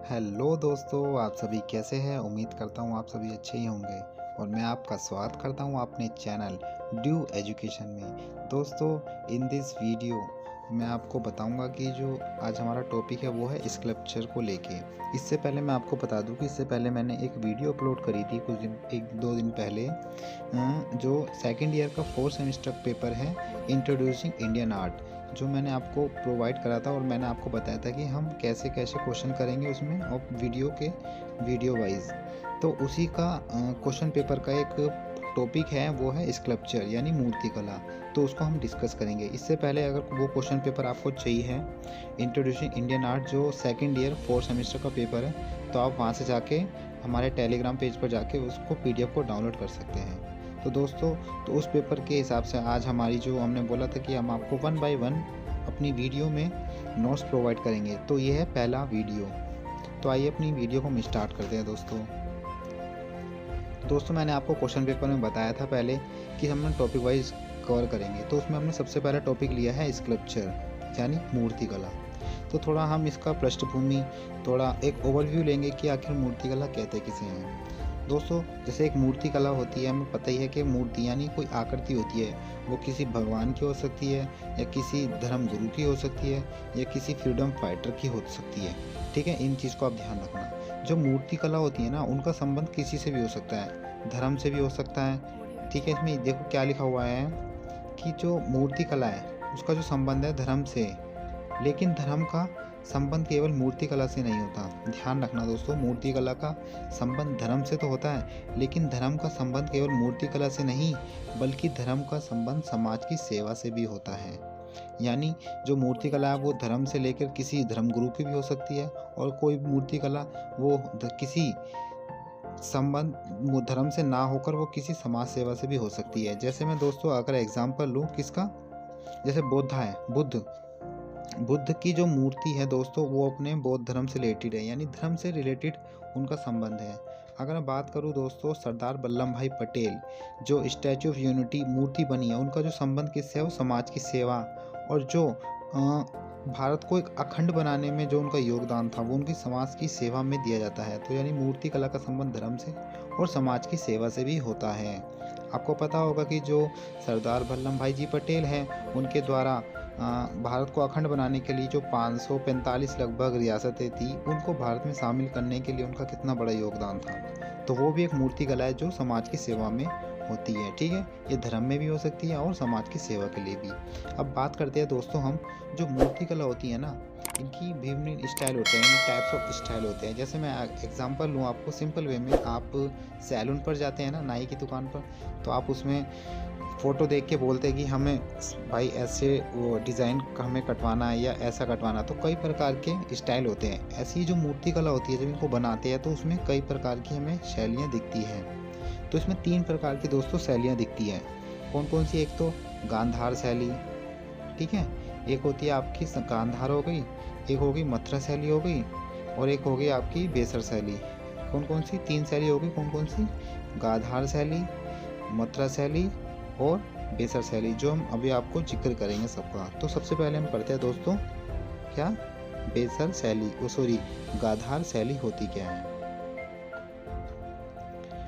Hello दोस्तों, आप सभी कैसे हैं। उम्मीद करता हूँ आप सभी अच्छे ही होंगे और मैं आपका स्वागत करता हूँ अपने चैनल ड्यू एजुकेशन में। दोस्तों, इन दिस वीडियो मैं आपको बताऊंगा कि जो आज हमारा टॉपिक है वो है स्कल्पचर को लेके। इससे पहले मैं आपको बता दूं कि इससे पहले मैंने एक वीडियो अपलोड करी थी कुछ दिन 1-2 दिन पहले, जो सेकेंड ईयर का 4th सेमेस्टर पेपर है इंट्रोड्यूसिंग इंडियन आर्ट, जो मैंने आपको प्रोवाइड करा था और मैंने आपको बताया था कि हम कैसे कैसे क्वेश्चन करेंगे उसमें और वीडियो वाइज। तो उसी का क्वेश्चन पेपर का एक टॉपिक है वो है स्कल्पचर यानी मूर्ति कला। तो उसको हम डिस्कस करेंगे। इससे पहले अगर वो क्वेश्चन पेपर आपको चाहिए है इंट्रोड्यूसिंग इंडियन आर्ट जो सेकेंड ईयर 4th सेमेस्टर का पेपर है, तो आप वहाँ से जाके हमारे टेलीग्राम पेज पर जाके उसको PDF को डाउनलोड कर सकते हैं। तो दोस्तों, तो उस पेपर के हिसाब से आज हमारी जो हमने बोला था कि हम आपको 1 बाय 1 अपनी वीडियो में नोट्स प्रोवाइड करेंगे। तो ये है पहला वीडियो। तो आइए अपनी वीडियो को हम स्टार्ट करते हैं। दोस्तों मैंने आपको क्वेश्चन पेपर में बताया था पहले कि हम टॉपिक वाइज कवर करेंगे। तो उसमें हमने सबसे पहला टॉपिक लिया है स्कल्पचर यानी मूर्ति कला। तो थोड़ा हम इसका पृष्ठभूमि, थोड़ा एक ओवरव्यू लेंगे कि आखिर मूर्ति कला कहते किसे हैं। दोस्तों, जैसे एक मूर्ति कला होती है, हमें पता ही है कि मूर्ति यानी कोई आकृति होती है, वो किसी भगवान की हो सकती है या किसी धर्म गुरु की हो सकती है या किसी फ्रीडम फाइटर की हो सकती है। ठीक है, इन चीज़ को आप ध्यान रखना। जो मूर्ति कला होती है ना, उनका संबंध किसी से भी हो सकता है, धर्म से भी हो सकता है। ठीक है, इसमें देखो क्या लिखा हुआ है कि जो मूर्ति कला है उसका जो संबंध है धर्म से, लेकिन धर्म का संबंध केवल मूर्ति कला से नहीं होता। ध्यान रखना दोस्तों, मूर्ति कला का संबंध धर्म से तो होता है, लेकिन धर्म का संबंध केवल मूर्ति कला से नहीं, बल्कि धर्म का संबंध समाज की सेवा से भी होता है। यानी जो मूर्ति कला है वो धर्म से लेकर किसी धर्म गुरु की भी हो सकती है, और कोई मूर्ति कला वो किसी संबंध धर्म से ना होकर वो किसी समाज सेवा से भी हो सकती है। जैसे मैं दोस्तों अगर एग्जाम्पल लूँ किसका, जैसे बुद्ध की जो मूर्ति है दोस्तों, वो अपने बौद्ध धर्म से रिलेटेड है, यानी धर्म से रिलेटेड उनका संबंध है। अगर मैं बात करूं दोस्तों सरदार वल्लभ भाई पटेल, जो स्टैचू ऑफ यूनिटी मूर्ति बनी है, उनका जो संबंध किससे है, वो समाज की सेवा और जो भारत को एक अखंड बनाने में जो उनका योगदान था वो उनकी समाज की सेवा में दिया जाता है। तो यानी मूर्ति कला का संबंध धर्म से और समाज की सेवा से भी होता है। आपको पता होगा कि जो सरदार वल्लभ भाई जी पटेल हैं, उनके द्वारा भारत को अखंड बनाने के लिए जो 545 लगभग रियासतें थी, उनको भारत में शामिल करने के लिए उनका कितना बड़ा योगदान था। तो वो भी एक मूर्ति कला है जो समाज की सेवा में होती है। ठीक है, ये धर्म में भी हो सकती है और समाज की सेवा के लिए भी। अब बात करते हैं दोस्तों हम, जो मूर्ति कला होती है ना, इनकी विभिन्न स्टाइल होते हैं, टाइप्स ऑफ स्टाइल होते हैं। जैसे मैं एग्जांपल लूँ आपको सिंपल वे में, आप सैलून पर जाते हैं ना, नाई की दुकान पर, तो आप उसमें फ़ोटो देख के बोलते हैं कि हमें भाई ऐसे वो डिज़ाइन हमें कटवाना है या ऐसा कटवाना। तो कई प्रकार के स्टाइल होते हैं। ऐसी जो मूर्ति कला होती है, जब इनको बनाते हैं तो उसमें कई प्रकार की हमें शैलियाँ दिखती हैं। तो इसमें 3 प्रकार की दोस्तों शैलियाँ दिखती हैं। कौन कौन सी? एक तो गांधार शैली, ठीक है, एक होती है आपकी गांधार हो गई, एक होगी मथुरा शैली हो गई, और एक हो गई आपकी बेसर शैली। कौन कौन सी? 3 शैली हो गई। कौन कौन सी? गांधार शैली, मथुरा शैली और बेसर शैली, जो हम अभी आपको जिक्र करेंगे सबका। तो सबसे पहले हम पढ़ते हैं दोस्तों क्या बेसर शैली, गांधार शैली होती क्या है।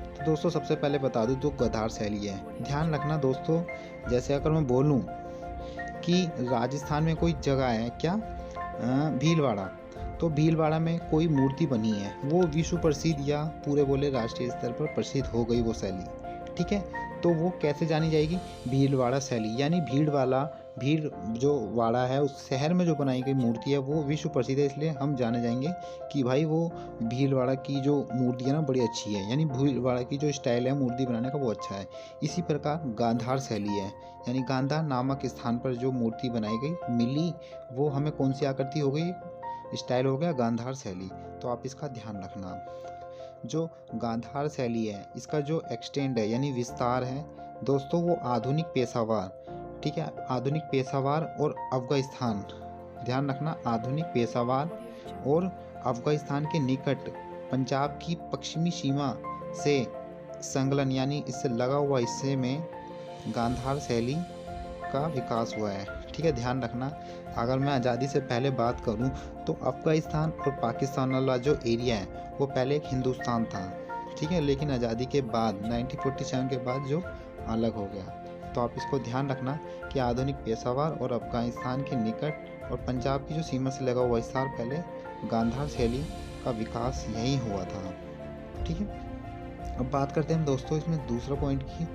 तो दोस्तों सबसे पहले बता दूं जो गांधार शैली है, ध्यान रखना दोस्तों, जैसे अगर मैं बोलूं कि राजस्थान में कोई जगह है क्या, भीलवाड़ा, तो भीलवाड़ा में कोई मूर्ति बनी है, वो विश्व प्रसिद्ध या पूरे बोले राष्ट्रीय स्तर पर प्रसिद्ध हो गई वो शैली। ठीक है, तो वो कैसे जानी जाएगी? भीलवाड़ा शैली, यानी भीड़ जो वाड़ा है उस शहर में जो बनाई गई मूर्ति है वो विश्व प्रसिद्ध है, इसलिए हम जाने जाएंगे कि भाई वो भीलवाड़ा की जो मूर्ति है ना बड़ी अच्छी है, यानी भीलवाड़ा की जो स्टाइल है मूर्ति बनाने का वो अच्छा है। इसी प्रकार गांधार शैली है, यानी गांधार नामक स्थान पर जो मूर्ति बनाई गई मिली, वो हमें कौन सी आकृति हो गई, स्टाइल हो गया गांधार शैली। तो आप इसका ध्यान रखना। जो गांधार शैली है, इसका जो एक्सटेंड है यानी विस्तार है दोस्तों, वो आधुनिक पेशावर, ठीक है, आधुनिक पेशावर और अफगानिस्तान, ध्यान रखना, आधुनिक पेशावर और अफगानिस्तान के निकट पंजाब की पश्चिमी सीमा से संलग्न यानी इससे लगा हुआ हिस्से में गांधार शैली का विकास हुआ है। ठीक है, ध्यान रखना। अगर मैं आज़ादी से पहले बात करूं तो अफ़गानिस्तान और पाकिस्तान वाला जो एरिया है वो पहले एक हिंदुस्तान था, ठीक है, लेकिन आज़ादी के बाद 1947 के बाद जो अलग हो गया। तो आप इसको ध्यान रखना कि आधुनिक पेशावर और अफ़गानिस्तान के निकट और पंजाब की जो सीमा से लगा हुआ विस्तार पहले गांधार शैली का विकास यही हुआ था, ठीक है। अब बात करते हैं हम दोस्तों इसमें दूसरा पॉइंट की।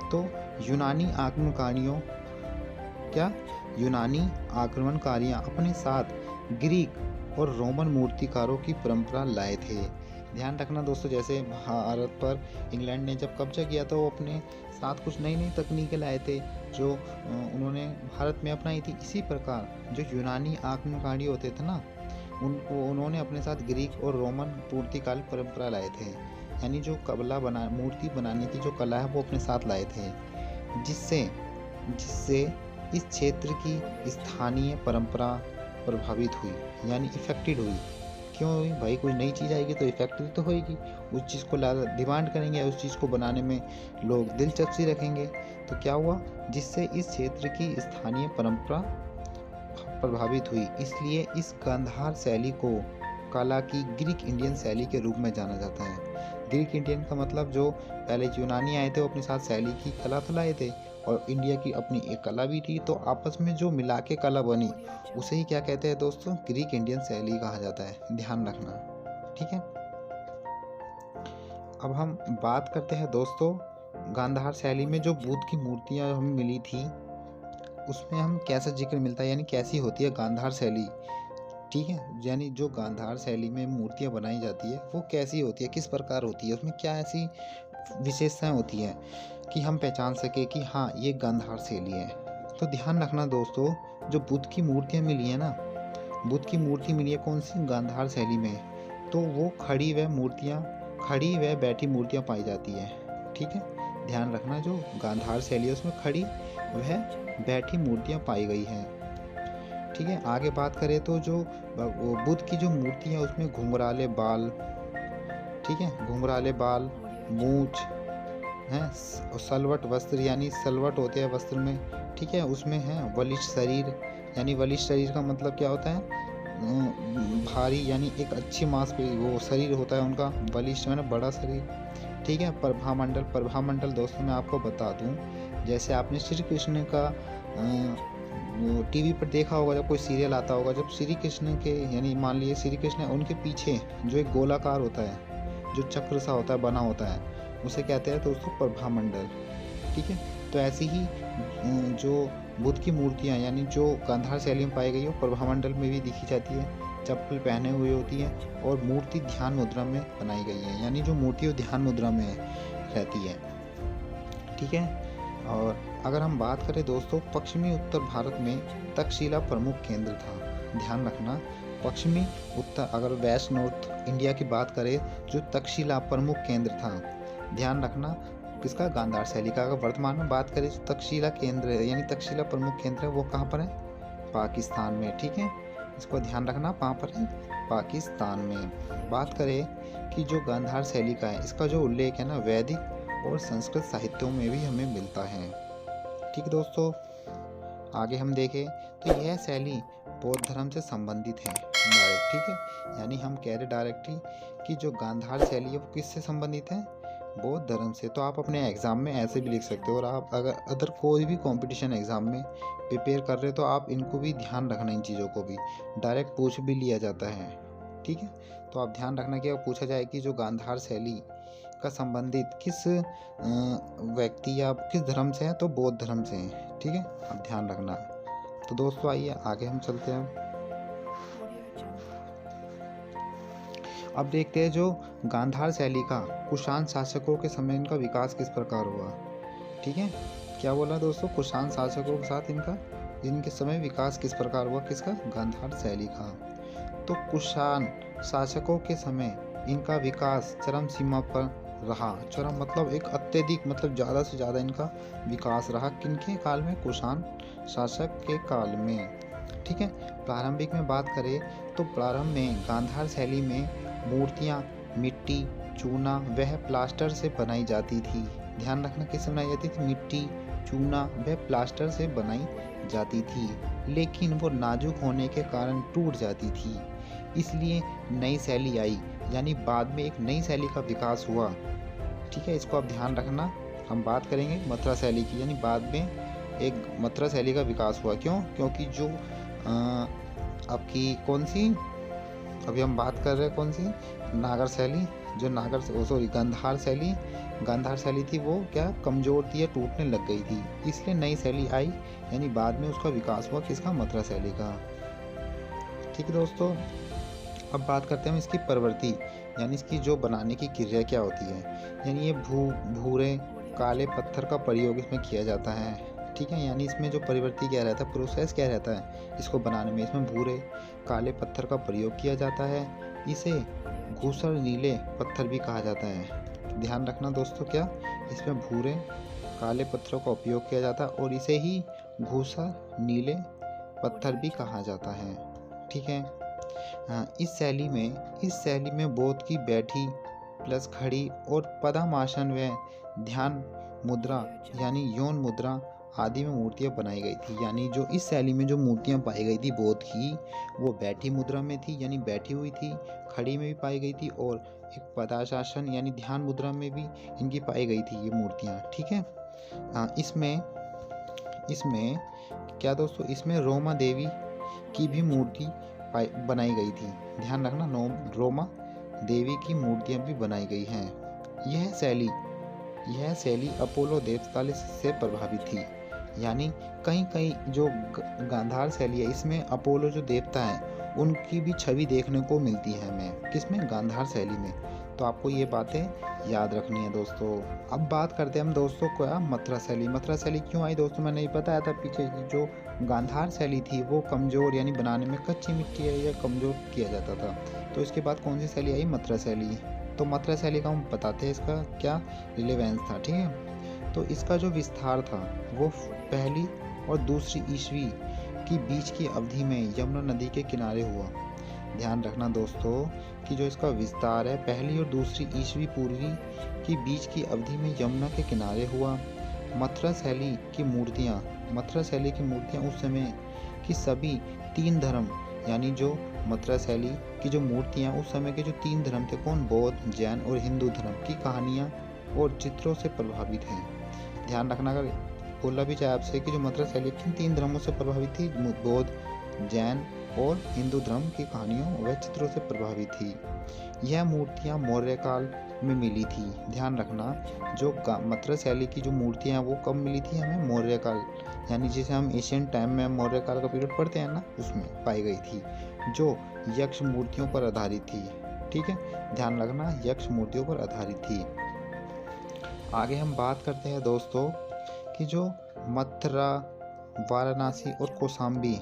तो यूनानी आक्रमणकारियाँ अपने साथ ग्रीक और रोमन मूर्तिकारों की परंपरा लाए थे। ध्यान रखना दोस्तों, जैसे भारत पर इंग्लैंड ने जब कब्जा किया तो वो अपने साथ कुछ नई नई तकनीकें लाए थे जो उन्होंने भारत में अपनाई थी। इसी प्रकार जो यूनानी आक्रमणकारी होते थे ना, उन्होंने अपने साथ ग्रीक और रोमन मूर्तिकाल परंपरा लाए थे, यानी जो मूर्ति बनाने की जो कला है वो अपने साथ लाए थे, जिससे इस क्षेत्र की स्थानीय परंपरा प्रभावित हुई, यानी इफेक्टेड हुई। क्यों हुई भाई? कोई नई चीज़ आएगी तो इफेक्टेड तो होएगी, उस चीज़ को डिमांड करेंगे, उस चीज़ को बनाने में लोग दिलचस्पी रखेंगे। तो क्या हुआ? जिससे इस क्षेत्र की स्थानीय परंपरा प्रभावित हुई। इसलिए इस गांधार शैली को कला की ग्रीक इंडियन शैली के रूप में जाना जाता है। ग्रीक इंडियन का मतलब जो पहले यूनानी आए थे वो अपने साथ शैली की कला तो लाए थे और इंडिया की अपनी एक कला भी थी, तो आपस में जो मिला के कला बनी उसे ही क्या कहते हैं दोस्तों? ग्रीक इंडियन शैली कहा जाता है, ध्यान रखना, ठीक है। अब हम बात करते हैं दोस्तों गांधार शैली में जो बुद्ध की मूर्तियां हमें मिली थी उसमें हम कैसा जिक्र मिलता है, यानी कैसी होती है गांधार शैली, ठीक है। यानी जो गांधार शैली में मूर्तियां बनाई जाती है वो कैसी होती है, किस प्रकार होती है, उसमें क्या ऐसी विशेषताएं होती हैं कि हम पहचान सके कि हाँ ये गांधार शैली है। तो ध्यान रखना दोस्तों, जो बुद्ध की मूर्तियां मिली है ना, बुद्ध की मूर्ति मिली है कौन सी? गांधार शैली में। तो वो खड़ी व बैठी मूर्तियां पाई जाती है, ठीक है। ध्यान रखना, जो गांधार शैली है उसमें खड़ी वह बैठी मूर्तियां पाई गई हैं, ठीक है। आगे बात करें तो जो बुद्ध की जो मूर्ति है उसमें घुंघराले बाल, ठीक है, घुंघराले बाल, मूंछ हैं, सलवट वस्त्र, यानी सलवट होते हैं वस्त्र में, ठीक है। उसमें है बलिष्ठ शरीर, यानी बलिष्ठ शरीर का मतलब क्या होता है? भारी, यानी एक अच्छी मांसपेशी वो शरीर होता है उनका, बलिष्ठ है ना, बड़ा शरीर, ठीक है। प्रभामंडल दोस्तों मैं आपको बता दूं, जैसे आपने श्री कृष्ण का टीवी पर देखा होगा, जब कोई सीरियल आता होगा, जब श्री कृष्ण के, यानी मान लीजिए श्री कृष्ण, उनके पीछे जो एक गोलाकार होता है, जो चक्र सा होता है, बना होता है, उसे कहते हैं दोस्तों प्रभामंडल, ठीक है। तो ऐसी ही जो बुद्ध की मूर्तियाँ, यानी जो गांधार शैली में पाई गई, वो प्रभामंडल में भी दिखी जाती है, चप्पल पहने हुए होती है और मूर्ति ध्यान मुद्रा में बनाई गई है, यानी जो मूर्ति वो ध्यान मुद्रा में रहती है, ठीक है। और अगर हम बात करें दोस्तों, पश्चिमी उत्तर भारत में तक्षशिला प्रमुख केंद्र था। ध्यान रखना, पश्चिमी उत्तर, अगर वेस्ट नॉर्थ इंडिया की बात करें, जो तक्षशिला प्रमुख केंद्र था, ध्यान रखना किसका? गांधार शैली का। अगर वर्तमान में बात करें तो तक्षशिला केंद्र है, यानी तक्षशिला प्रमुख केंद्र है, वो कहाँ पर है? पाकिस्तान में, ठीक है। इसको ध्यान रखना, कहाँ पर है? पाकिस्तान में। बात करें कि जो गांधार शैली का है, इसका जो उल्लेख है ना वैदिक और संस्कृत साहित्यों में भी हमें मिलता है, ठीक है दोस्तों। आगे हम देखें तो यह शैली बौद्ध धर्म से संबंधित है डायरेक्ट, ठीक है। यानी हम कह रहे डायरेक्टली कि जो गांधार शैली है वो किससे संबंधित है? बौद्ध धर्म से। तो आप अपने एग्जाम में ऐसे भी लिख सकते हो, और आप अगर अदर कोई भी कंपटीशन एग्जाम में प्रिपेयर कर रहे हो तो आप इनको भी ध्यान रखना, इन चीज़ों को भी डायरेक्ट पूछ भी लिया जाता है, ठीक है। तो आप ध्यान रखना कि अब पूछा जाए कि जो गांधार शैली का संबंधित किस व्यक्ति या किस धर्म से है, तो बौद्ध धर्म से है, ठीक है, आप ध्यान रखना। तो दोस्तों आइए आगे हम चलते हैं। अब देखते हैं जो गांधार शैली का कुषाण शासकों के समय इनका विकास किस प्रकार हुआ, ठीक है। क्या बोला दोस्तों? कुषाण शासकों के साथ इनके समय विकास किस प्रकार हुआ, किसका? गांधार शैली का। तो कुषाण शासकों के समय इनका विकास चरम सीमा पर रहा। चरम मतलब एक अत्यधिक, मतलब ज़्यादा से ज़्यादा इनका विकास रहा। किनके काल में? कुषाण शासक के काल में, ठीक है। प्रारंभिक में बात करें तो प्रारंभ में गांधार शैली में मूर्तियाँ मिट्टी, चूना वह प्लास्टर से बनाई जाती थी। ध्यान रखना, किससे बनाई जाती थी? मिट्टी, चूना वह प्लास्टर से बनाई जाती थी, लेकिन वो नाजुक होने के कारण टूट जाती थी। इसलिए नई शैली आई, यानी बाद में एक नई शैली का विकास हुआ। ठीक है, इसको आप ध्यान रखना। हम बात करेंगे मथुरा शैली की, यानी बाद में एक मथुरा शैली का विकास हुआ। क्यों? क्योंकि जो आपकी कौन सी, अभी हम बात कर रहे हैं कौन सी, नागर शैली, जो गांधार शैली थी, वो क्या कमजोर थी या टूटने लग गई थी। इसलिए नई शैली आई, यानी बाद में उसका विकास हुआ, किसका? मथुरा शैली का। ठीक है दोस्तों, अब बात करते हैं हम इसकी प्रवृत्ति, यानी इसकी जो बनाने की क्रिया क्या होती है। यानी ये भूरे काले पत्थर का प्रयोग इसमें किया जाता है। ठीक है, यानी इसमें जो प्रवृत्ति क्या रहता है, प्रोसेस क्या रहता है इसको बनाने में, इसमें भूरे काले पत्थर का प्रयोग किया जाता है। इसे घूसर नीले पत्थर भी कहा जाता है। ध्यान रखना दोस्तों, क्या इसमें भूरे काले पत्थरों का उपयोग किया जाता है और इसे ही घूसर नीले पत्थर भी कहा जाता है। ठीक है, इस शैली में बौद्ध की बैठी प्लस खड़ी और पद्मासन व ध्यान मुद्रा यानी यौन मुद्रा आदि में मूर्तियां बनाई गई थी। यानी जो इस शैली में जो मूर्तियां पाई गई थी बौद्ध की, वो बैठी मुद्रा में थी, यानी बैठी हुई थी, खड़ी में भी पाई गई थी और एक पद्मासन यानी ध्यान मुद्रा में भी इनकी पाई गई थी ये मूर्तियां। ठीक है, इसमें क्या दोस्तों, इसमें रोमा देवी की भी मूर्ति बनाई गई थी। ध्यान रखना, रोमा देवी की मूर्तियां भी बनाई गई हैं। यह शैली अपोलो देवता से प्रभावित थी। यानी कहीं जो गांधार शैली है, इसमें अपोलो जो देवता है उनकी भी छवि देखने को मिलती है हमें, किसमें? गांधार शैली में। तो आपको ये बातें याद रखनी है दोस्तों। अब बात करते हैं हम दोस्तों क्या, मथुरा शैली। मथुरा शैली क्यों आई दोस्तों, मैंने बताया था पीछे की जो गांधार शैली थी वो कमज़ोर, यानी बनाने में कच्ची मिट्टी है या कमज़ोर किया जाता था। तो इसके बाद कौन सी शैली आई? मथुरा शैली। तो मथुरा शैली का हम बताते हैं इसका क्या रिलेवेंस था। ठीक है, तो इसका जो विस्तार था वो पहली और दूसरी ईस्वी की बीच की अवधि में यमुना नदी के किनारे हुआ। ध्यान रखना दोस्तों कि जो इसका विस्तार है पहली और दूसरी ईस्वी पूर्वी की बीच की अवधि में यमुना के किनारे हुआ। मथुरा शैली की मूर्तियाँ उस समय की सभी तीन धर्म, यानी जो मथुरा शैली की जो मूर्तियाँ उस समय के जो तीन धर्म थे, कौन? बौद्ध, जैन और हिंदू धर्म की कहानियाँ और चित्रों से प्रभावित हैं। ध्यान रखना, अगर बोला भी चाहे आपसे कि जो मथुरा शैली किन तीन धर्मों से प्रभावित थी, बौद्ध, जैन और हिंदू धर्म की कहानियों व चित्रों से प्रभावित थी। यह मूर्तियां मौर्य काल में मिली थी। ध्यान रखना, जो मथुरा शैली की जो मूर्तियां हैं वो कब मिली थी हमें? मौर्य काल, यानी जिसे हम एशियन टाइम में मौर्य काल का पीरियड पढ़ते हैं ना, उसमें पाई गई थी, जो यक्ष मूर्तियों पर आधारित थी। ठीक है, ध्यान रखना, यक्ष मूर्तियों पर आधारित थी। आगे हम बात करते हैं दोस्तों कि जो मथुरा, वाराणसी और कौशाम्बी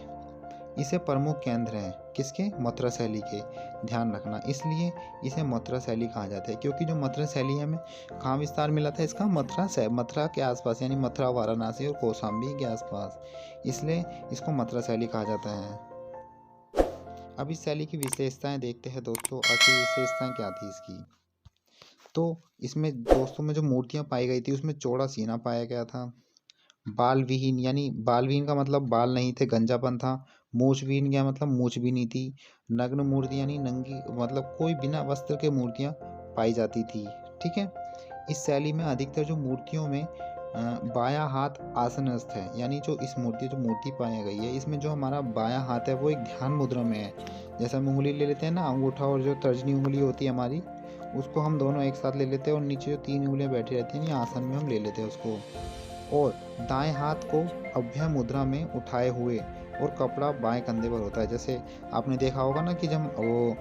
इसे प्रमुख केंद्र हैं, किसके? मथुरा शैली के। ध्यान रखना, इसलिए इसे मथुरा शैली कहा जाता है, क्योंकि जो मथुरा शैली है हमें कहाँ विस्तार मिला था इसका? मथुरा के आसपास, यानी मथुरा, वाराणसी और कौशाम्बी के आसपास, इसलिए इसको मथुरा शैली कहा जाता है। अब इस शैली की विशेषताएं देखते हैं दोस्तों, आखिर विशेषताएं क्या थी इसकी। तो इसमें दोस्तों में जो मूर्तियां पाई गई थी उसमें चौड़ा सीना पाया गया था, बाल विहीन, यानी बाल विहीन का मतलब बाल नहीं थे, गंजापन था। मूछ विहीन क्या मतलब? मूछ भी नहीं थी। नग्न मूर्ति यानी नंगी, मतलब कोई बिना वस्त्र के मूर्तियां पाई जाती थी। ठीक है, इस शैली में अधिकतर जो मूर्तियों में बायां हाथ आसनस्थ है, यानी जो मूर्ति पाई गई है इसमें जो हमारा बायां हाथ है वो एक ध्यान मुद्रा में है। जैसे हम उंगली ले लेते हैं ना, अंगूठा और जो तर्जनी उंगली होती है हमारी, उसको हम दोनों एक साथ ले लेते हैं और नीचे जो तीन उंगलियां बैठी रहती हैं आसन में हम ले लेते हैं उसको, और दाएं हाथ को अभय मुद्रा में उठाए हुए और कपड़ा बाएं कंधे पर होता है। जैसे आपने देखा होगा ना कि जब वो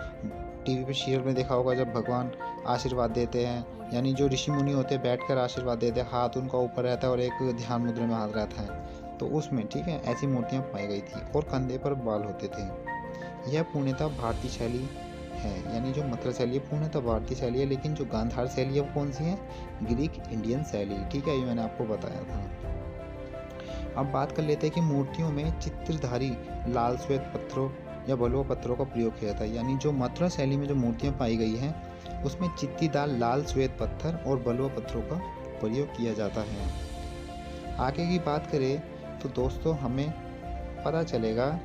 टीवी पे सीरियल में देखा होगा, जब भगवान आशीर्वाद देते हैं, यानी जो ऋषि मुनि होते हैं बैठकर आशीर्वाद देते हैं, हाथ उनका ऊपर रहता है और एक ध्यान मुद्रा में हाथ रहता है, तो उसमें ठीक है ऐसी मूर्तियां पाई गई थी और कंधे पर बाल होते थे। यह पूर्णतः भारतीय शैली है, यानी जो मथुरा शैली है पूर्णतः भारतीय शैली है, लेकिन जो गांधार शैली है वो कौन सी है? ग्रीक इंडियन शैली। ठीक है, ये मैंने आपको बताया था। अब बात कर लेते हैं कि मूर्तियों में चित्रधारी लाल श्वेत पत्थरों या बलुआ पत्थरों का प्रयोग किया था। यानी जो मथुरा शैली में जो मूर्तियां पाई गई हैं उसमें चित्तीदार लाल श्वेत पत्थर और बलुआ पत्थरों का प्रयोग किया जाता है। आगे की बात करें तो दोस्तों हमें पता चलेगा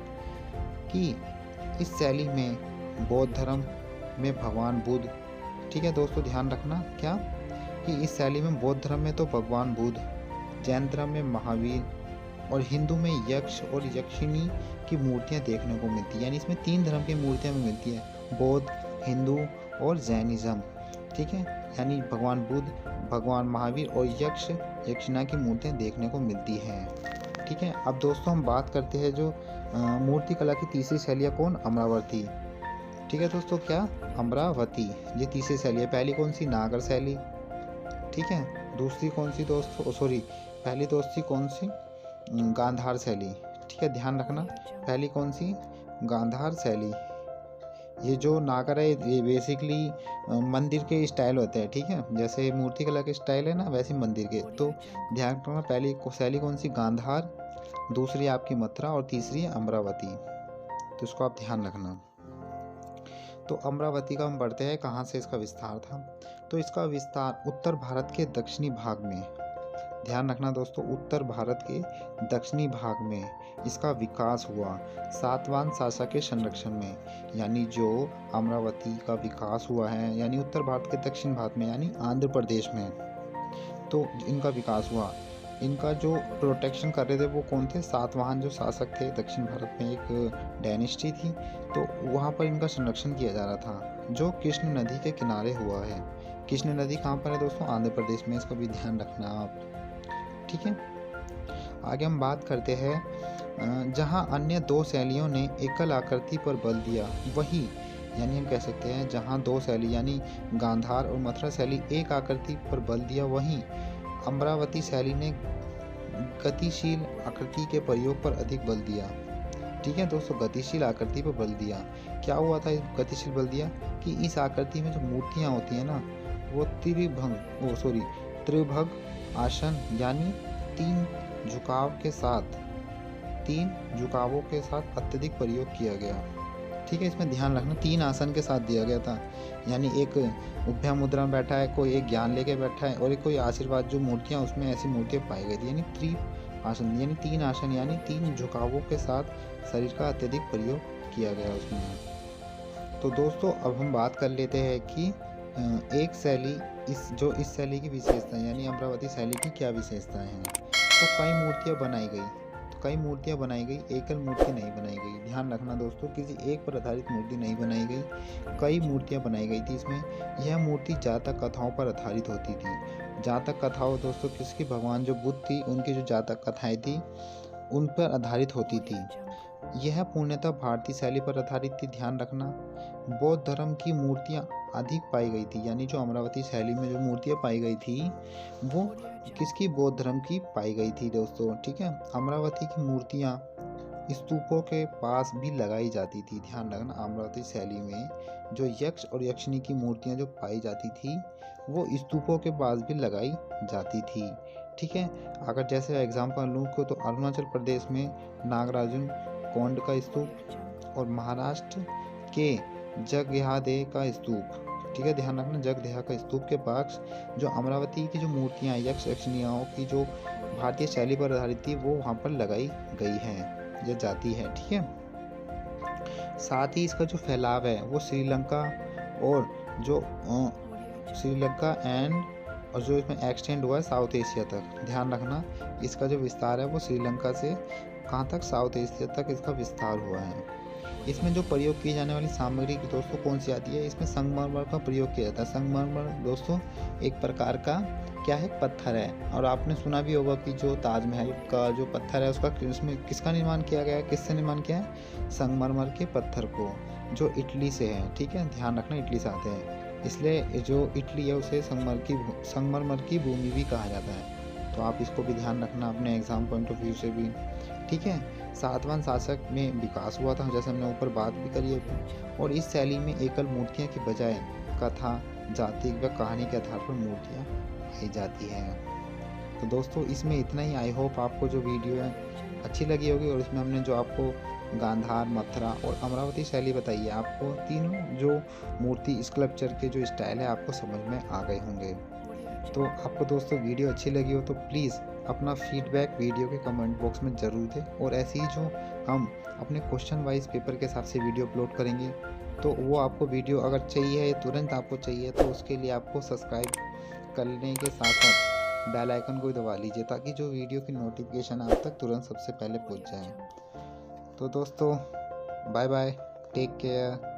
कि इस शैली में बौद्ध धर्म में भगवान बुद्ध, ठीक है दोस्तों ध्यान रखना क्या, कि इस शैली में बौद्ध धर्म में तो भगवान बुद्ध, जैन धर्म में महावीर और हिंदू में यक्ष और यक्षिणी की मूर्तियां देखने को मिलती है। यानी इसमें 3 धर्म की मूर्तियां भी मिलती है, बौद्ध, हिंदू और जैनिज्म, ठीक है। यानी भगवान बुद्ध, भगवान महावीर और यक्ष यक्षिणा की मूर्तियां देखने को मिलती हैं, ठीक है। अब दोस्तों हम बात करते हैं जो मूर्ति कला की तीसरी शैली है, कौन, अमरावती, ठीक है दोस्तों क्या, अमरावती, ये तीसरी शैली है। पहली कौन सी, नागर शैली, ठीक है। दूसरी कौन सी दोस्तों, सॉरी पहली दोस्ती कौन सी, गांधार शैली, ठीक है ध्यान रखना। पहली कौन सी, गांधार शैली। ये जो नागर है ये बेसिकली मंदिर के स्टाइल होते हैं, ठीक है, जैसे मूर्ति कला के स्टाइल है ना वैसे मंदिर के। तो ध्यान रखना पहली शैली कौन सी, गांधार, दूसरी आपकी मथुरा और तीसरी है अमरावती, तो इसको आप ध्यान रखना। तो अमरावती का हम बढ़ते हैं, कहाँ से इसका विस्तार था, तो इसका विस्तार उत्तर भारत के दक्षिणी भाग में, ध्यान रखना दोस्तों, उत्तर भारत के दक्षिणी भाग में इसका विकास हुआ सातवाहन शासक के संरक्षण में। यानी जो अमरावती का विकास हुआ है यानी उत्तर भारत के दक्षिण भाग में यानी आंध्र प्रदेश में, तो इनका विकास हुआ। इनका जो प्रोटेक्शन कर रहे थे वो कौन थे, सातवाहन जो शासक थे, दक्षिण भारत में एक डायनेस्टी थी, तो वहाँ पर इनका संरक्षण किया जा रहा था, जो कृष्ण नदी के किनारे हुआ है। कृष्ण नदी कहाँ पर है दोस्तों, आंध्र प्रदेश में, इसको भी ध्यान रखना आप, ठीक है। आगे हम बात करते हैं जहाँ अन्य 2 शैलियों ने एकल आकृति पर बल दिया, वही यानी हम कह सकते हैं जहाँ 2 शैली यानी गांधार और मथुरा शैली एक आकृति पर बल दिया, वहीं अमरावती शैली ने गतिशील आकृति के प्रयोग पर अधिक बल दिया, ठीक है दोस्तों, गतिशील आकृति पर बल दिया। क्या हुआ था गतिशील बल दिया, कि इस आकृति में जो मूर्तियाँ होती हैं ना वो त्रिभंग आसन यानी 3 झुकावों के साथ अत्यधिक प्रयोग किया गया, ठीक है। इसमें ध्यान रखना 3 आसन के साथ दिया गया था, यानी एक उभय मुद्रा में बैठा है, कोई एक ज्ञान लेके बैठा है और एक कोई आशीर्वाद, जो मूर्तियाँ उसमें ऐसी मूर्तियाँ पाई गई थी, यानी त्रिआसन यानी 3 आसन यानी 3 झुकावों के साथ शरीर का अत्यधिक प्रयोग किया गया उसमें। तो दोस्तों अब हम बात कर लेते हैं कि एक शैली इस शैली की विशेषता यानी अमरावती शैली की क्या विशेषताएं हैं। तो कई मूर्तियाँ बनाई गई, एकल मूर्ति नहीं बनाई गई। ध्यान रखना दोस्तों, किसी एक पर आधारित मूर्ति नहीं बनाई गई, कई मूर्तियाँ बनाई गई थी। इसमें यह मूर्ति जातक कथाओं पर आधारित होती थी। जातक कथाओं दोस्तों किसकी, भगवान जो बुद्ध थी उनकी जो जातक कथाएं थी उन पर आधारित होती थी। यह पूर्णतः भारतीय शैली पर आधारित थी, ध्यान रखना। बौद्ध धर्म की मूर्तियाँ अधिक पाई गई थी, यानी जो अमरावती शैली में जो मूर्तियाँ पाई गई थी वो किसकी, बौद्ध धर्म की पाई गई थी दोस्तों, ठीक है। अमरावती की मूर्तियाँ स्तूपों के पास भी लगाई जाती थी, ध्यान रखना। अमरावती शैली में जो यक्ष और यक्षिणी की मूर्तियाँ जो पाई जाती थी वो स्तूपों के पास भी लगाई जाती थी, ठीक है। अगर जैसे एग्जाम्पल लूँ तो अरुणाचल प्रदेश में नागार्जुन कोंड का स्तूप और महाराष्ट्र के जगदेहा का स्तूप, ठीक है ध्यान रखना, जगदेहा का स्तूप के पास जो अमरावती की जो मूर्तियाँ यक्ष यक्षिणियों की जो भारतीय शैली पर आधारित थी वो वहाँ पर लगाई गई हैं, यह जाती है, ठीक है। साथ ही इसका जो फैलाव है वो श्रीलंका और जो इसमें एक्सटेंड हुआ है साउथ एशिया तक, ध्यान रखना। इसका जो विस्तार है वो श्रीलंका से कहाँ तक, साउथ एशिया तक इसका विस्तार हुआ है। इसमें जो प्रयोग की जाने वाली सामग्री की दोस्तों कौन सी आती है, इसमें संगमरमर का प्रयोग किया जाता है। संगमरमर दोस्तों एक प्रकार का क्या है, पत्थर है। और आपने सुना भी होगा कि जो ताजमहल का जो पत्थर है उसका उसमें किसका निर्माण किया गया है, किससे निर्माण किया है, संगमरमर के पत्थर को, जो इटली से है, ठीक है ध्यान रखना, इटली से आते हैं, इसलिए जो इटली है उसे संगमरमर की भूमि भी कहा जाता है। तो आप इसको भी ध्यान रखना अपने एग्जाम पॉइंट ऑफ व्यू से भी, ठीक है। सातवाहन शासक में विकास हुआ था, जैसे हमने ऊपर बात भी करी है। और इस शैली में एकल मूर्तियाँ की बजाय कथा, जाति व कहानी के आधार पर मूर्तियाँ पाई जाती हैं। तो दोस्तों इसमें इतना ही। आई होप आपको जो वीडियो है अच्छी लगी होगी, और इसमें हमने जो आपको गांधार, मथुरा और अमरावती शैली बताई है, आपको तीनों जो मूर्ति स्कल्पचर के जो स्टाइल है आपको समझ में आ गए होंगे। तो आपको दोस्तों वीडियो अच्छी लगी हो तो प्लीज़ अपना फीडबैक वीडियो के कमेंट बॉक्स में ज़रूर दें। और ऐसे ही जो हम अपने क्वेश्चन वाइज पेपर के हिसाब से वीडियो अपलोड करेंगे, तो वो आपको वीडियो अगर चाहिए तुरंत आपको चाहिए तो उसके लिए आपको सब्सक्राइब करने के साथ साथ बेल आइकन को दबा लीजिए, ताकि जो वीडियो की नोटिफिकेशन आप तक तुरंत सबसे पहले पहुंच जाए। तो दोस्तों बाय बाय, टेक केयर।